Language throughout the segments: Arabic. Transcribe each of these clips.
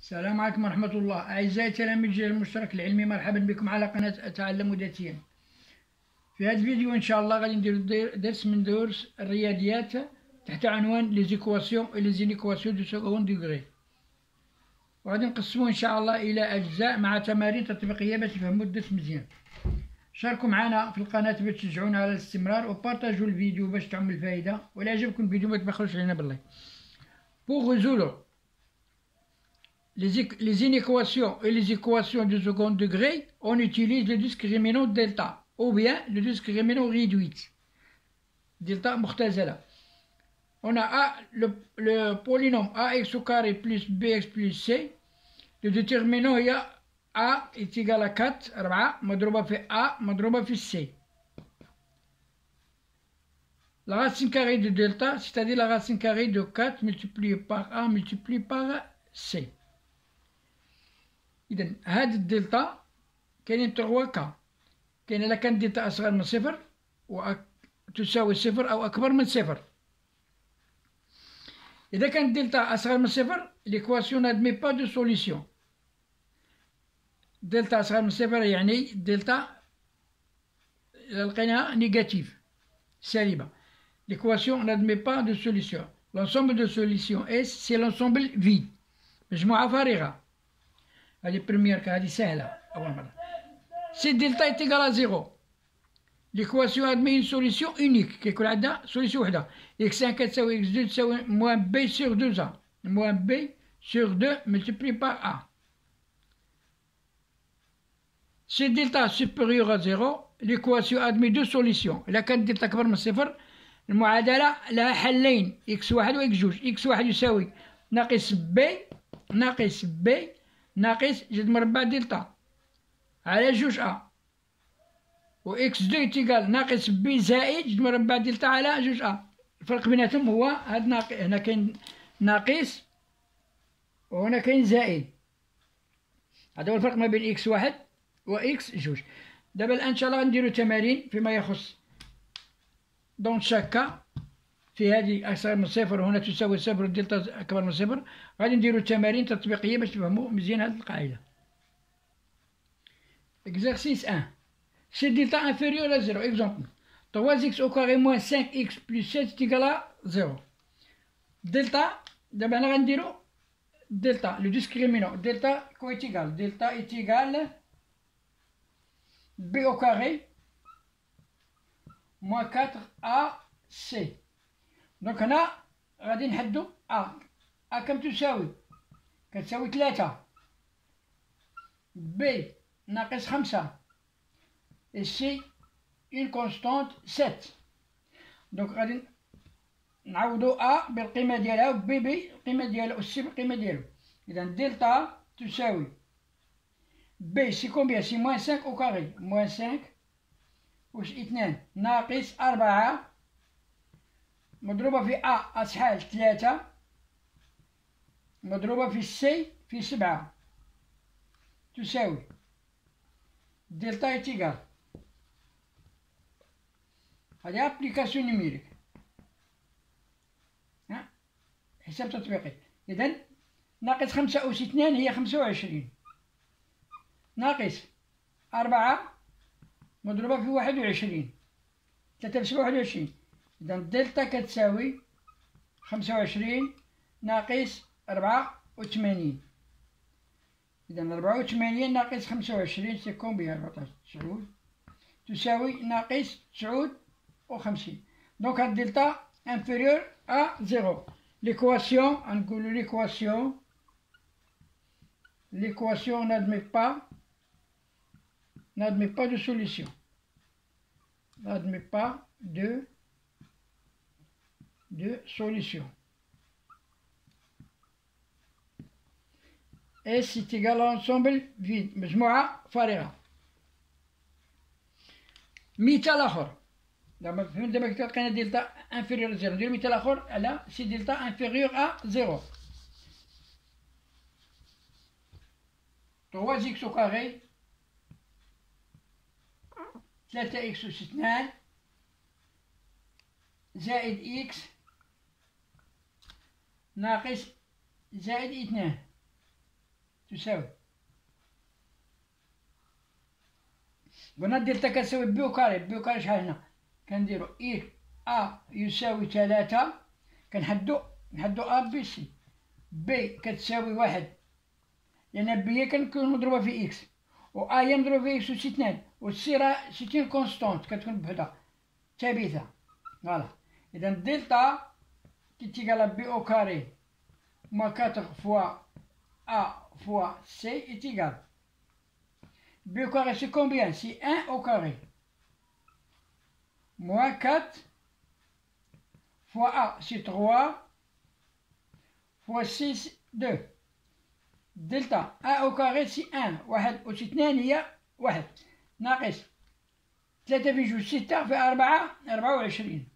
السلام عليكم ورحمة الله. أعزائي تلاميذ المشترك العلمي، مرحبا بكم على قناة أتعلم ذاتيا. في هذا الفيديو إن شاء الله غادي ندير درس من دروس الرياضيات تحت عنوان لي زيكواسيون و لي زينيكواسيون دو سكوند دوغري، وغادي نقسموه إن شاء الله إلى أجزاء مع تمارين تطبيقية باش تفهموا الدرس مزيان. شاركوا معنا في القناة باش تشجعونا على الاستمرار، وبارطاجوا الفيديو باش تعم الفائدة، ولا عجبكم الفيديو ما تبخلوش علينا بالله. Pour résoudre les inéquations et les équations de second degré, on utilise le discriminant delta ou bien le discriminant réduit. Delta مختزلة. On a le polynôme ax au carré plus bx plus c. Le déterminant هي a est égal à 4 4 مضروبة في a مضروبة في c. La racine carrée de delta, c'est-à-dire la racine carrée de 4 multiplié par a multiplié par c. إذا هاد الدلتا كاينين 3 كا. كاين إلا كان دلتا أصغر من صفر تساوي صفر أو أكبر من صفر. إذا كان دلتا أصغر من صفر ليكواسيون نادمي با دو سوليسيون. دلتا أصغر من صفر يعني دلتا لقيناها نيجاتيف سالبة. L'équation n'admet pas de solution. L'ensemble de solutions S, c'est l'ensemble vide. مجموعة فارغة. هذه بريمير كا، هذه سهلة أول مرة. Si delta est égal à 0, l'équation admet une solution unique. كيكون عندنا solution وحدة. x1 كتساوي x2 تساوي moins b sur 2a. moins b sur 2 multiplié par a. Si delta supérieur à 0, l'équation admet deux solutions. إذا كانت دلتا أكبر من صفر المعادلة لها حلين، x1 و x2. x1 يساوي ناقص b ناقص b ناقص جذر مربع دلتا على 2a، و x2 يتيقال ناقص b زائد جذر مربع دلتا على 2a. الفرق بيناتهم هو هاد هنا كاين ناقص وهنا كاين زائد. هذا هو الفرق ما بين x1 و x2. دابا الآن إن شاء الله غنديرو تمارين فيما يخص دون شاكا. في هذه أصغر من صفر وهنا تساوي صفر ودلتا أكبر من صفر. غادي نديرو تمارين تطبيقية باش تفهمو مزيان هاد القاعدة. Exercice 1. Si delta inférieur à 0, exemple 3x au carré moins 5x plus 7 est égal à 0. Delta, d'abord on va dire delta, le discriminant. Delta quoi est égal? Delta est égal b au carré moins 4ac. Donc هنا غادي نحدو a كم تساوي؟ كتساوي 3 b ناقص 5 et c une constante 7. donc غادي نعوضو a بالقيمة ديالها و b بالقيمة ديالها و c بالقيمة ديالو. إذا دلتا تساوي b سي كومبيان؟ سي موان 5 au carré. موان 5 واش 2 ناقص 4 مضروبة في a شحال؟ 3 مضروبة في c في 7 تساوي دلتا إتيغال. هذه أبليكاسيون نيميريك، حساب تطبيقي. إذن ناقص 5 أس 2 هي 25 ناقص 4 مضروبة في 21 3 في 7 21. إذا دلتا كتساوي 25 ناقص 84. إذا 84 ناقص 25 سي كومبيان؟ 14 9 تساوي ناقص 59. دونك هاد دلتا انفيريور أ 0. ليكواسيون غنقولو ليكواسيون n'admet pas de solution. N'admet pas de solution. S est égal à ensemble vide، مجموعة فارغة. مثال آخر. دابا فهمت دابا كيف لقينا دلتا انفيريور زيرو. نديرو مثال آخر على سي دلتا انفيريور أ زيرو. 3x au carré 3x أس 2 زائد x ناقص زائد 2 تساوي، قلنا دلتا كتساوي بي أو كاري. بي أو كاري شحال هنا؟ كنديرو أ يساوي 3، نحدو أ بي سي. بي كتساوي 1 لأن بي كنكون مضروبة في إكس، و أ هي مضروبة في إكس و سي 2، و سي راه سي اون كونستونت كتكون بوحدها ثابتة. فوالا، إذا دلتا تيتيكال بي أو كاري موان 4 فوا أ فوا سي إيتيكال B au carré, c'est combien? C'est 1 au carré. Moins 4 fois A, c'est 3 fois 6, 2. Delta 1 au carré, c'est 1. واحد و 2 هي 1 ناقص 3 في 2 6 في 4 24.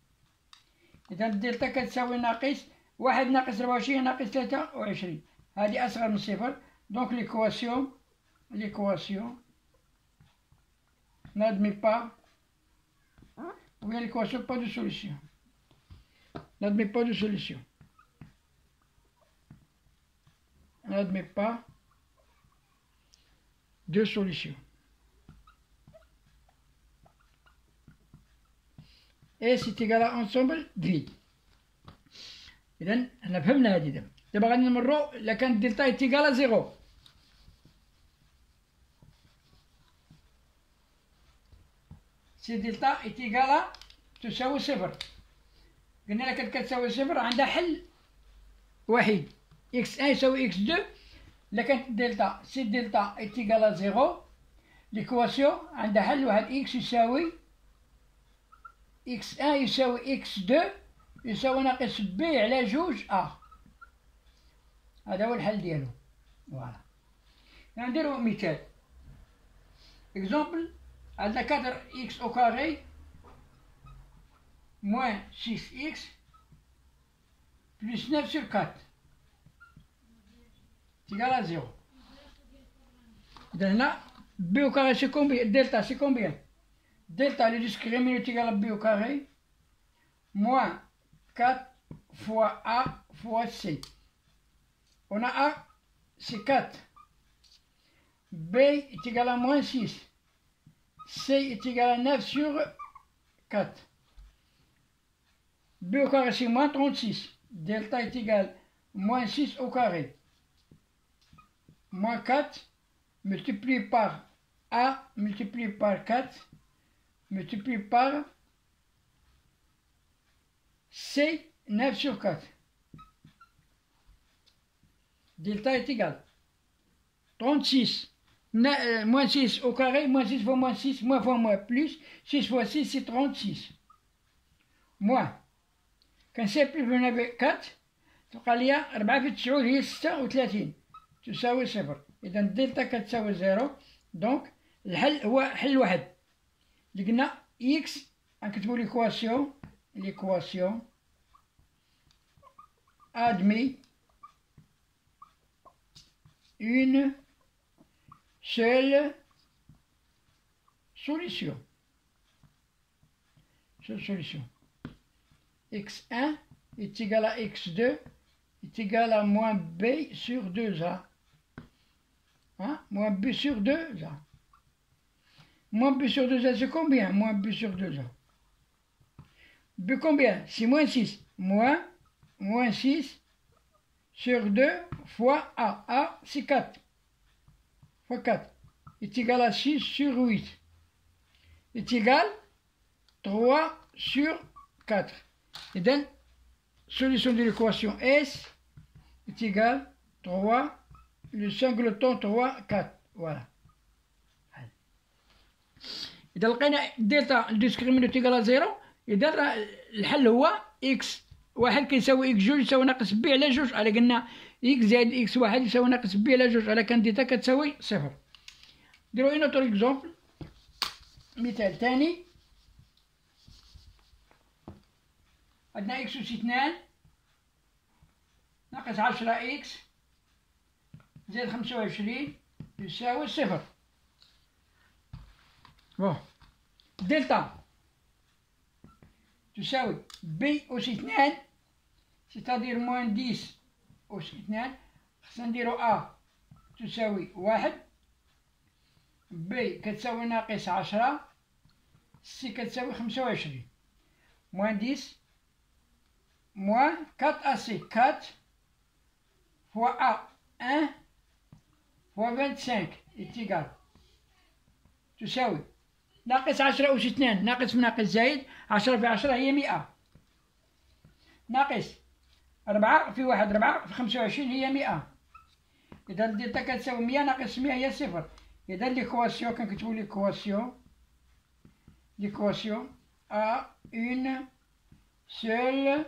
إذا الدلتا كتساوي ناقص 1 ناقص 24 ناقص 23. هذه أصغر من صفر. دونك l'équation n'admet pas, ou bien l'équation pas de solution. N'admet pas de solution. N'admet pas de solution. Et c'est égal à ensemble vide. إذن احنا فهمنا هذه. دابا غادي نمرو إلا كانت دلتا إيتيكال زيرو. سي دلتا إيتيكال تساوي صفر. قلنا لك كتساوي صفر عندها حل وحيد، إكس 1 يساوي إكس 2. إلا كانت دلتا سي دلتا إيتيكال زيرو، ليكواسيون عندها حل واحد، إكس يساوي إكس 1 يساوي إكس 2 يساوي ناقص بي على جوج أ. هذا هو الحل ديالو. فوالا، نديرو مثال. إكزومبل، عندنا 4 إكس أو كاري موان 6 إكس بلس 9 sur 4 égal à 0. إذا هنا بي أو كاري سي كومبيان؟ دلتا سي كومبيان؟ دلتا لو ديسكريمينو égal à بي أو كاري موان 4 fois A fois C. On a A, c'est 4. B est égal à moins 6. C est égal à 9 sur 4. B au carré, c'est moins 36. Delta est égal à moins 6 au carré. Moins 4 multiplié par A multiplié par 4 multiplié par C, 9 sur 4. Delta est égal 36. Moins 6 au carré, moins 6 fois moins 6, moins fois moins plus, 6 fois 6 c'est 36. Moins. كان سيمبليفينا ب 4 تبقى ليا 4 في 9 هي 36 تساوي صفر. إذا دلتا كتساوي زيرو. دونك الحل هو حل واحد اللي قلنا إكس. غنكتبو l'équation admet une seule solution. X1 est égal à X2 est égal à moins B sur 2A. Hein? Moins B sur 2A. Moins B sur 2A, c'est combien? Moins B sur 2A. B combien? C'est moins 6. Moins 6 sur 2 fois A. A, c'est 4. Fois 4 est égal à 6 sur 8. Est égal à 3 sur 4. Et donc, solution de l'équation S est égal à 3, le singleton 3, 4. Voilà. إذا لقينا دلتا الديسكريمينانت إيكال زيرو، إذا الحل هو إكس واحد كيساوي إكس جوج يساوي ناقص بي على جوج. على قلنا إكس زائد إكس واحد يساوي ناقص بي على جوج، على كان دلتا كتساوي صفر. نديرو أون أوتر إكزومبل، مثال تاني. عندنا إكس أس 2 ناقص 10 إكس زائد 25 يساوي صفر. بون دلتا تساوي بي أس 2 سيتادير موان 10 أس 2. خصنا نديرو أ تساوي 1، بي كتساوي ناقص 10، سي كتساوي 25، موان 10 موان 4 أسي 4 فوا أ 1 فوا 25 إتيكال تساوي ناقص 10 أس 2 ناقص في ناقص زايد، 10 في 10 هي 100، ناقص 4 في 1 4 في 25 هي 100، إذا الدلتا كتساوي 100 ناقص 100 هي 0، إذا ليكواسيون كنكتبو ليكواسيون أ أون سول